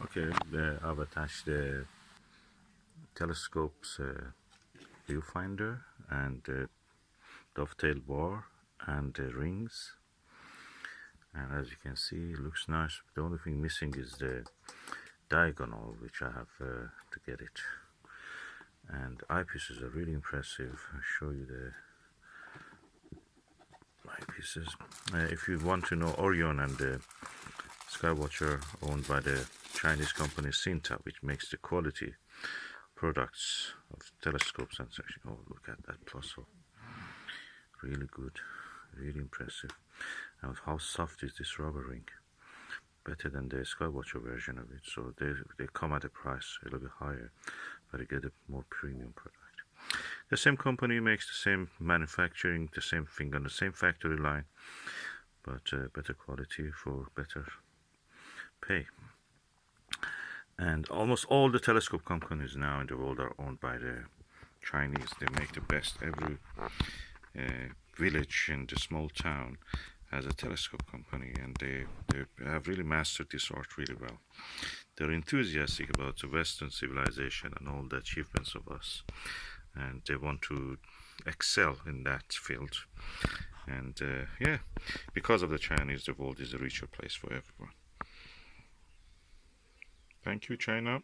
Okay, I've attached the telescope's viewfinder and dovetail bar and the rings, and as you can see, it looks nice. The only thing missing is the diagonal, which I have to get it. And eyepieces are really impressive. I'll show you the eyepieces. If you want to know, Orion and the Skywatcher owned by the Chinese company Sinta, which makes the quality products of telescopes and such. Oh, look at that puzzle. Really good, really impressive. And how soft is this rubber ring? Better than the Skywatcher version of it. So they come at a price a little bit higher, but you get a more premium product. The same company makes the same manufacturing, the same thing on the same factory line, but better quality for better pay. And almost all the telescope companies now in the world are owned by the Chinese. They make the best. Every village in the small town has a telescope company, and they have really mastered this art really well. They're enthusiastic about the Western civilization and all the achievements of us, and they want to excel in that field. And yeah, because of the Chinese, the world is a richer place for everyone. Thank you, China.